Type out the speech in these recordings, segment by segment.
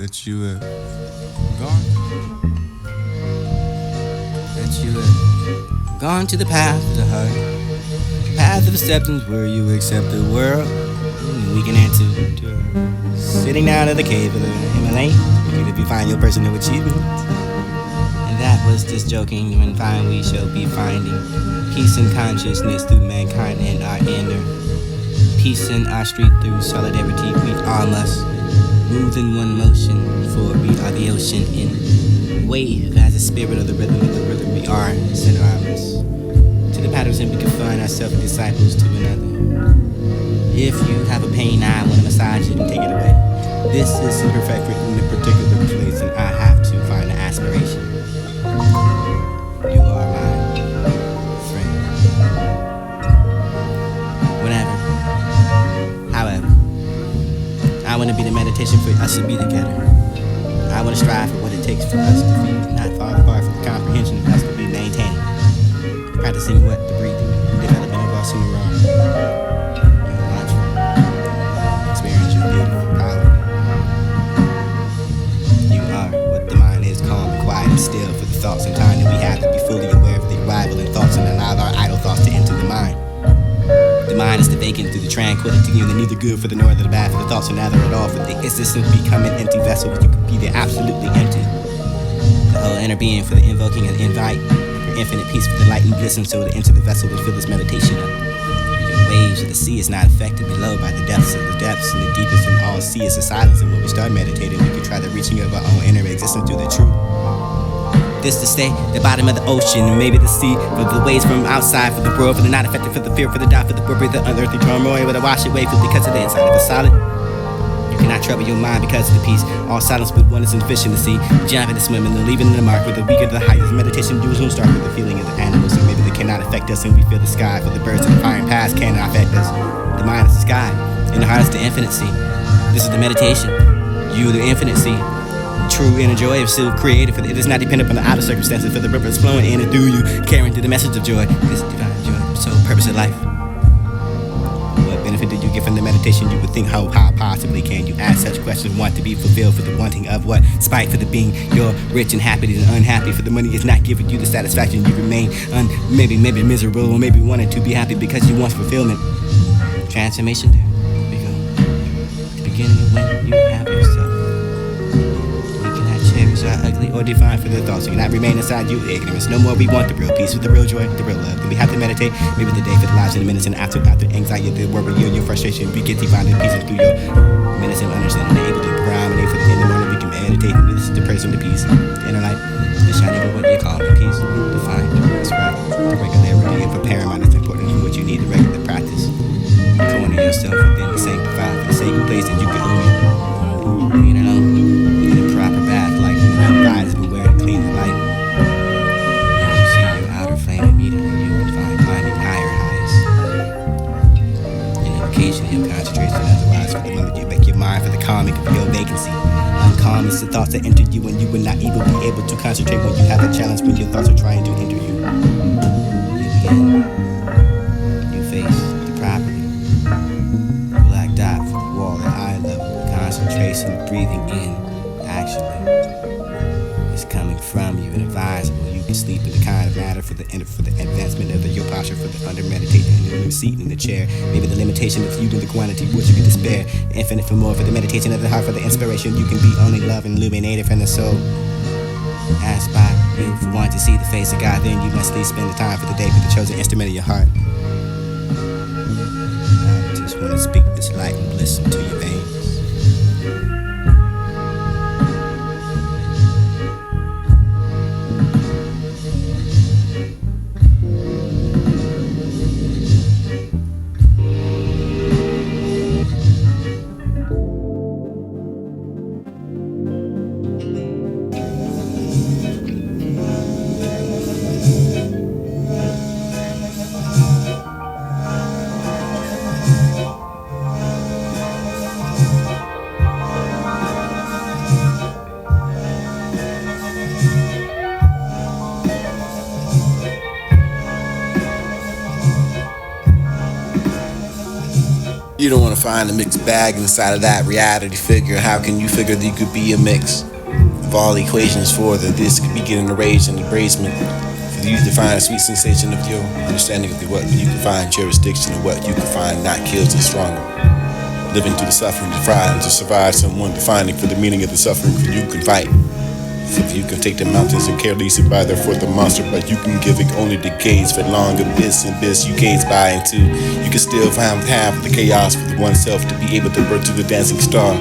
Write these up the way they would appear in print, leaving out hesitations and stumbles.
that you have gone, Gone to the path of the heart, path of acceptance where you accept the world. We can answer to sitting down at the cave of the Himalayan if you find your personal achievement. And that was just joking. When fine we shall be finding peace and consciousness through mankind and our inner peace in our street through solidarity. We all must move in one motion, for we are the ocean in wave as a spirit of the rhythm we are. Send arms to the patterns and we can find ourselves disciples to another. If you have a pain, I want to massage it and take it away. This is imperfect in a particular place, and I have to find an aspiration. You are my friend. Whatever. However, I want to be the meditation for us to be together. I want to strive for what it takes for us to be not far apart from the comprehension of us to be maintaining. Practicing what? The breathing, development of us in the wrong. Experience your beautiful power. You are what the mind is, calm, quiet, and still for the thoughts and time that we have to be fully aware of the arrival and thoughts and allow our idle thoughts to enter the mind. The mind is the vacant through the tranquility and the neither good for the nor the bad for the thoughts are neither at all for the existence become an empty vessel you could be there absolutely empty. The whole inner being for the invoking and invite for infinite peace for the light and glisten so to enter the vessel and fill this meditation up. The waves of the sea is not affected below by the depths of the depths and the deepest in all sea is the silence and when we start meditating we can try the reaching of our own inner existence through the truth. This to stay, the bottom of the ocean, maybe the sea, for the waves from outside, for the world, for the not affected, for the fear, for the doubt, for the worry, the unearthly turmoil, but I wash it away because of the inside of the solid. You cannot trouble your mind because of the peace. All silence but one is insufficient to see. Jumping and swimming and leaving the mark with the weaker the highest. Meditation usually start with the feeling of the animals, and maybe they cannot affect us, and we feel the sky, for the birds of the fire and past cannot affect us. The mind is the sky, and the heart is the infinite sea. This is the meditation. You, the infinite sea. True inner joy is still created for it is not dependent on the outer circumstances for the river is flowing in and through you carrying through the message of joy this divine joy sole purpose of life. What benefit did you get from the meditation? You would think how possibly can you ask such questions want to be fulfilled for the wanting of what spite for the being you're rich and happy and unhappy for the money is not giving you the satisfaction you remain maybe miserable or maybe wanting to be happy because you want fulfillment transformation. There we go, the beginning of when you have yourself. Are ugly or defined for the thoughts. So you cannot remain inside you ignorance. No more we want the real peace with the real joy, the real love. Then we have to meditate. Maybe the day for the lives in the minutes and after anxiety, the worry, your frustration. We get divine peace and through your minutes and understanding. Able to promenade for the in the morning. We can meditate. This is the person, the peace, the inner light, the shining of what you call the peace. Define. That's right. The regularity of preparing mind is important for what you need. The regular practice. Corner yourself within the sanctified, the sacred place that you can own. You know, in a proper bath like. God has been wearing clean the light. And you see your outer flame immediately. You will find climbing higher and highest. And occasionally your concentration otherwise for the moment you make your mind for the calming of your vacancy. Uncalm is the thoughts that enter you and you will not even be able to concentrate when you have a challenge when your thoughts are trying to enter you. You begin. You face the property. The black dot for the wall at eye level. Concentration, breathing in. Actually. Coming from you and advisable you can sleep in the kind of matter for the advancement of your posture for the under meditation and the seat in the chair maybe the limitation of you and the quantity which you can despair infinite for more for the meditation of the heart for the inspiration you can be only love and illuminated from the soul asked by you for wanting to see the face of God then you must at least spend the time for the day with the chosen instrument of your heart. I just want to speak this light and bliss into your veins. find a mixed bag inside of that reality figure? How can you figure that you could be a mix of all equations for the this could be getting arranged in the basement? For you to find a sweet sensation of your understanding of the what you can find jurisdiction of what you can find not kills the stronger. Living through the suffering to thrive and to survive, someone defining for the meaning of the suffering for you can fight. If you can take the mountains and care least by their forth the monster, but you can give it only decades for long abyss and abyss you gaze by into. You can still find half the chaos for the oneself to be able to birth to the dancing star.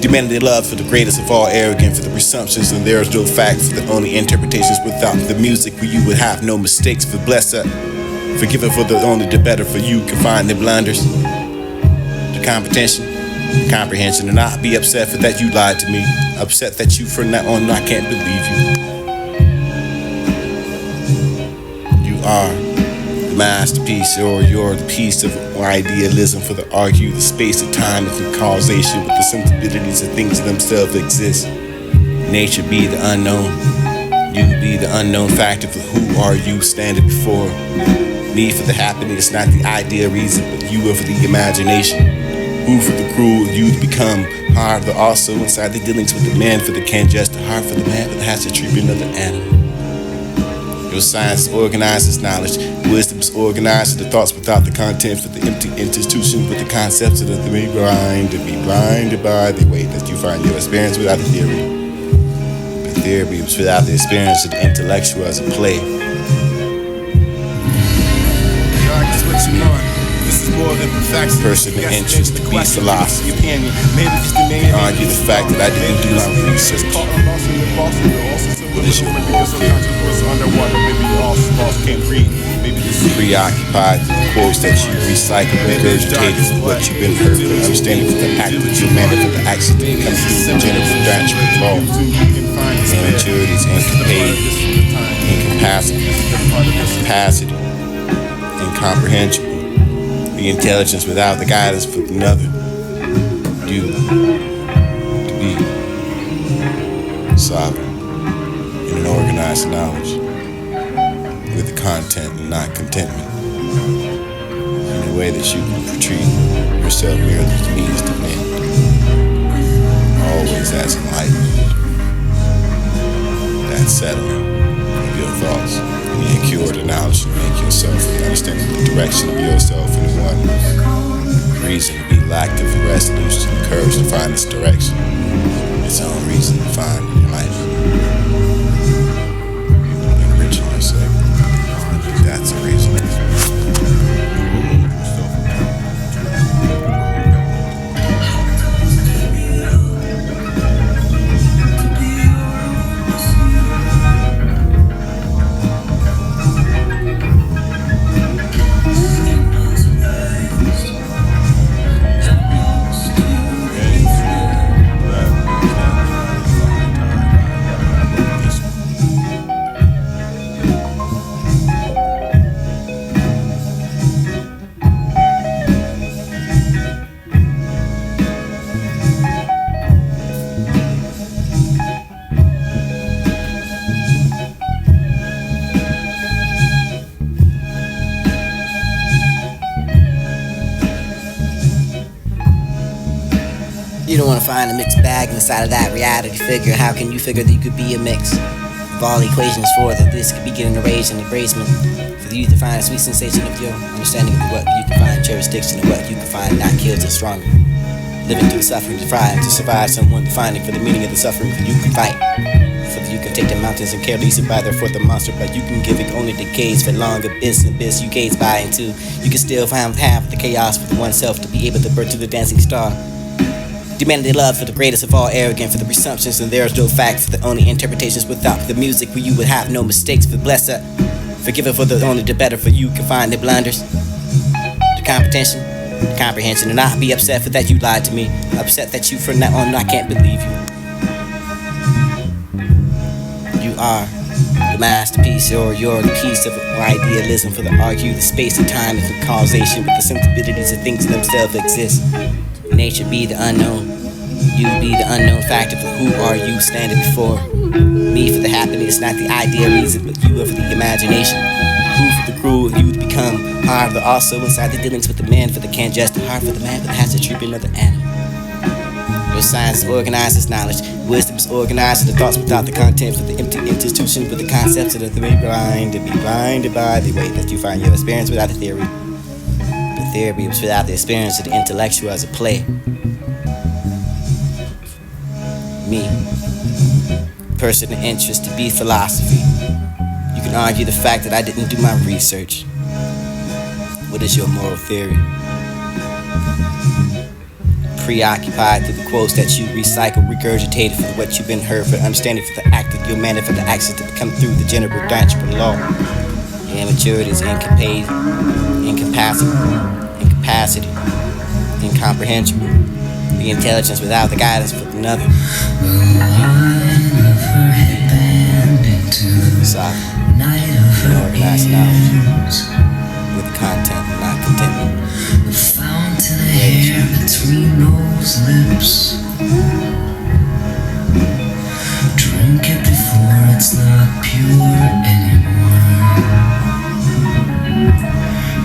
Demanding love for the greatest of all, arrogant for the presumptions, and there is no facts for the only interpretations without the music where you would have no mistakes for blessed. Forgiven for the only the better for you can find the blunders. The competition, the comprehension, and not be upset for that you lied to me. Upset that you from now on I can't believe you. You are the masterpiece, or you're the piece of idealism for the argue, the space of time and the causation with the sensibilities of things themselves exist. Nature be the unknown. You be the unknown factor for who are you standing before. Me for the happiness, not the idea reason, but you are for the imagination. Who for the cruel you to become hard, but also inside the dealings with the man for the can just the heart for the man, but has the treatment of the animal. Your science organizes knowledge, wisdom is organized the thoughts without the content for the empty institution with the concepts of the be blind to be blinded by the way that you find your experience without the theory. The theory was without the experience of the intellectual as a play. More than perfection. Personal interest, the beast philosophy. Argue the fact that I didn't do my research. What is your preoccupied with the quotes that you recycle, regurgitated for what you've been heard, and understanding for the act of your manner, for the action that comes through the general natural law. Immaturities, incapacity, incomprehensible. The intelligence without the guidance for another. You to be sovereign in an organized knowledge with the content and not contentment. In a way that you can treat yourself merely as means to end. Always as enlightened. That settling of your thoughts. You cure the knowledge to make yourself and understanding the direction of yourself in one reason to be lacked of resolution and courage to find its direction. Its own reason to find in your life. And enriching yourself. That's a reason. You don't want to find a mixed bag inside of that reality figure. How can you figure that you could be a mix of all equations for that this could be getting arranged in the basement? For you to find a sweet sensation of your understanding of what you can find jurisdiction of what you can find not kills the stronger. Living through the suffering to thrive, to survive, someone defining for the meaning of the suffering for you can fight. For you can take the mountains and care least by their forth the monster, but you can give it only decades for long abyss and abyss you gaze by into. You can still find half the chaos with oneself to be able to birth to the dancing star. Demanding love for the greatest of all, arrogant for the presumptions, and there is no facts for the only interpretations without the music where you would have no mistakes for blessed. Forgiven for the only the better for you can find the blunders. The competition, the comprehension, and not be upset for that you lied to me. Upset that you from now on I can't believe you. You are the masterpiece, or you're the piece of idealism for the argue, the space of time and the causation with the sensibilities of things themselves exist. Nature be the unknown. You be the unknown factor for who are you standing before. Me for the happiness, not the idea reason, but you are for the imagination. Who for the cruel you to become Hard, but also inside the dealings with the man, for the can't just hard for the man, but has the treatment of the animal. Your science is organized as knowledge. Wisdom is organized in the thoughts without the content, for the empty institution with the concepts that are to be blinded by the way that you find your experience without the theory. The theory was without the experience of the intellectual as a play. Me, person of interest to be philosophy. You can argue the fact that I didn't do my research. What is your moral theory? Preoccupied through the quotes that you recycle, regurgitated for what you've been heard, for understanding, for the act of your manner, for the actions that come through the general doctrine of law. Your immaturity is incapacity, incomprehensible. The intelligence without the guidance of another. Soft, organized knowledge with content, not contentment. The fountain hair between those lips. Drink it before it's not pure anymore.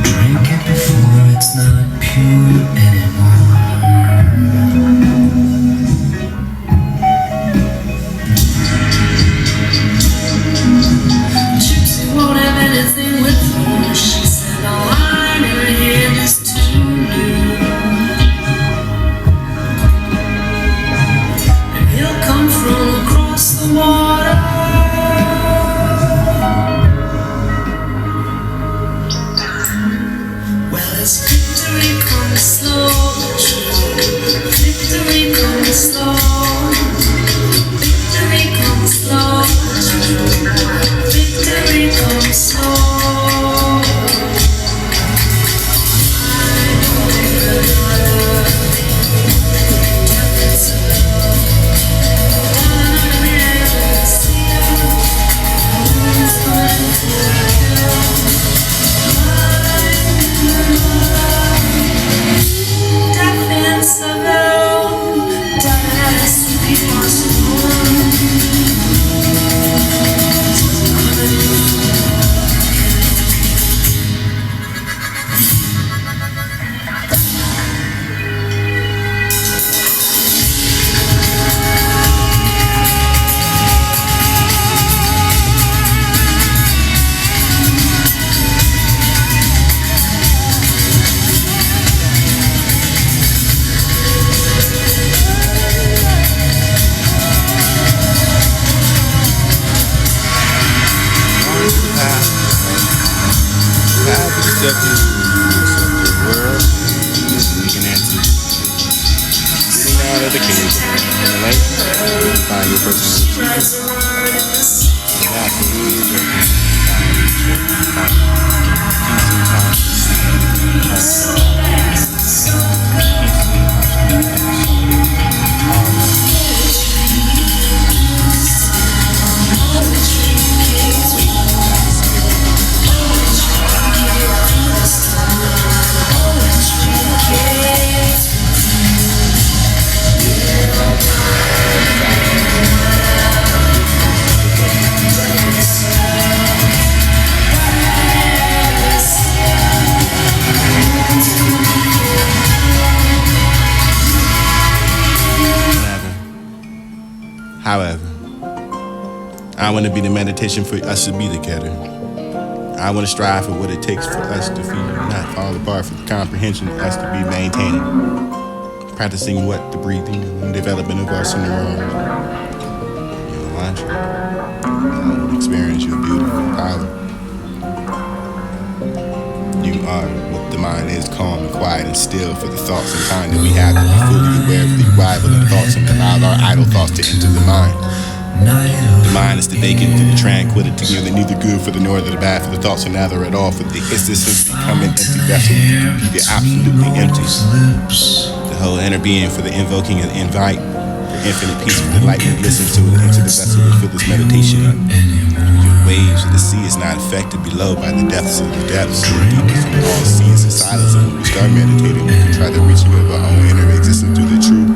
Drink it before it's not pure anymore. Gypsy won't have anything with her. She said, the line in her hand is too new. And he'll come from across the water. Well, it's victory comes slow. Victory comes slow. Victory comes slow. Victory comes slow. However, I want to be the meditation for us to be together. I want to strive for what it takes for us to feel, not fall apart, for the comprehension of us to be maintaining. Practicing what? The breathing and development of us in the room. Your mantra. Experience your beautiful power. You are what the mind is, calm and quiet and still, for the thoughts and time that we have to be fully aware of the arrival and thoughts and allow our idle thoughts to enter the mind. The mind is the vacant and the tranquility, neither good for the nor the bad, for the thoughts are neither at all, for the existence becoming empty vessel, you get absolutely empty. The whole inner being for the invoking and invite, for infinite peace, for the light and listen to it, into the vessel and feel this meditation up. Your waves of the sea is not affected below by the depths of the depths, the deepest of all seas and silence, and when we start meditating, we can try to reach our own inner existence through the truth.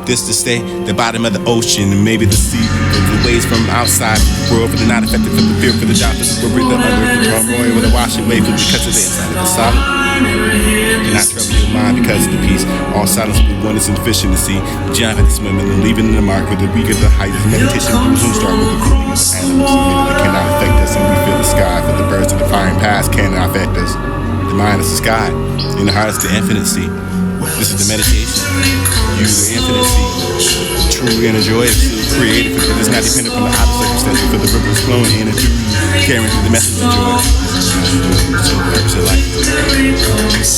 this to stay the bottom of the ocean and maybe the sea. The waves from outside the world, but they're not affected from the fear for the doubt that we'll bring the under the drum roar with a wash away from because of the inside of the solid. Do not trouble your mind because of the peace. All silence will be one is sufficient to see. Jump at this moment and leaving in the mark with the weak of the height of meditation. Soon start with the cooling of the animals. They cannot affect us, and we feel the sky for the birds of the flying past cannot affect us. The mind is the sky, in the heart is the infinite sea. This is the meditation. You the infinite sea. True inner joy is still creative because it's not dependent on the outer circumstances. For the river is flowing in and through you, carrying through the message of joy. So the purpose of life.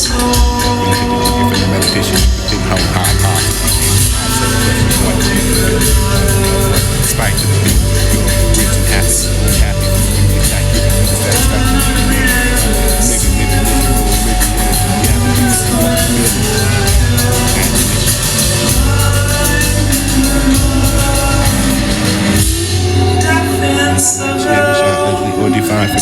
From the meditation, think how high. Despite the rich and happy, or define for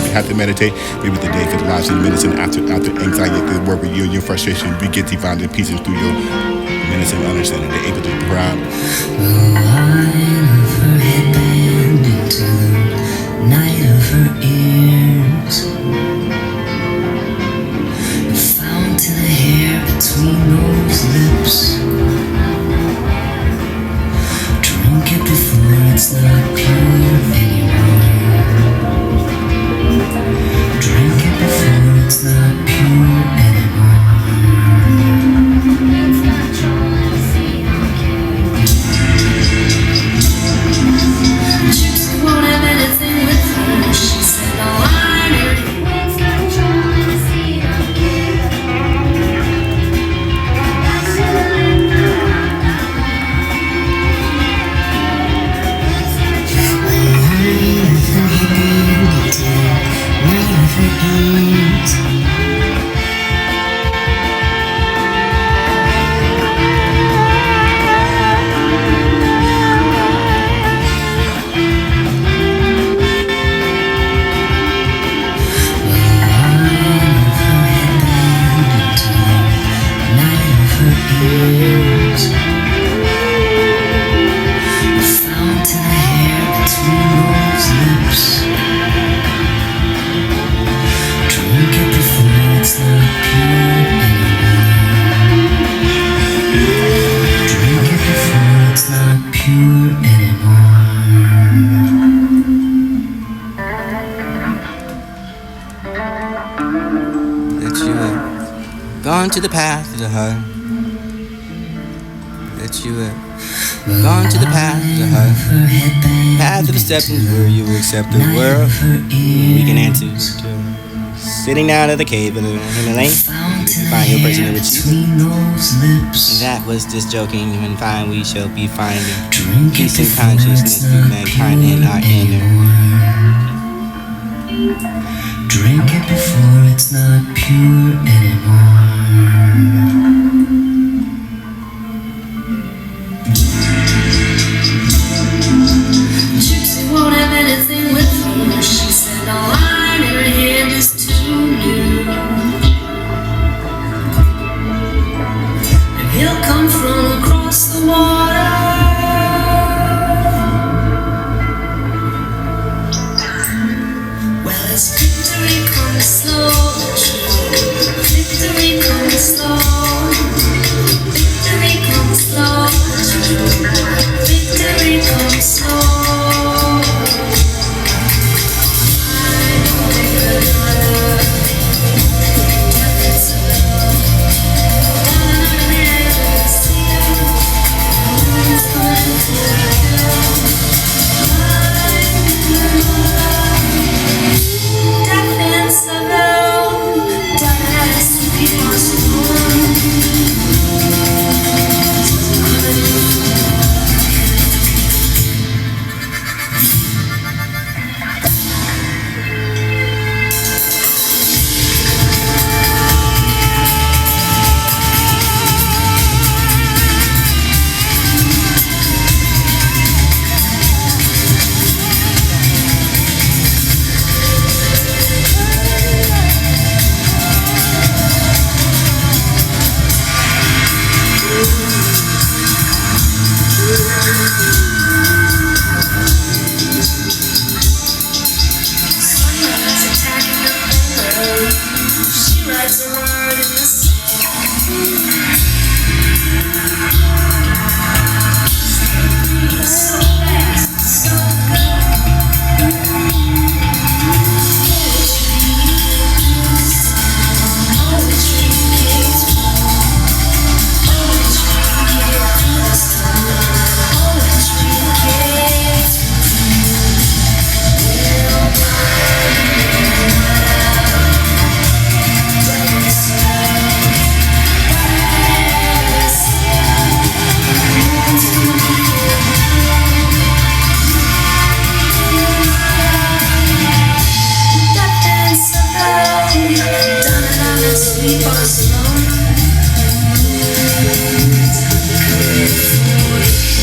we have to meditate, maybe the day for the lives of the minutes, and after anxiety, the work with you and your frustration, we get to find the pieces through your minutes and understanding. They're able to provide. The line of her headband into the night of her ears. The fountain of hair between those lips. Drink it before it's not pure anymore. Drink it before it's not pure anymore. Chicks won't have anything with her. She said, "No, I need it." Gone to the path of the heart. That you have gone to the path of the heart. Path of acceptance where you will accept the world. We can answer to sitting down at the cave in the lane. You find your person with you. And that was just joking. And fine, we shall be finding peace and consciousness through mankind in our inner. Drink it before it's not pure anymore. Chicks won't have anything with her. She said, "All I never hear is to you." And he'll come from across the water. Well, it's victory comes slow. Victory comes slow. Victory comes slow. Victory comes slow. Down under the edge of the sea. slowly moves.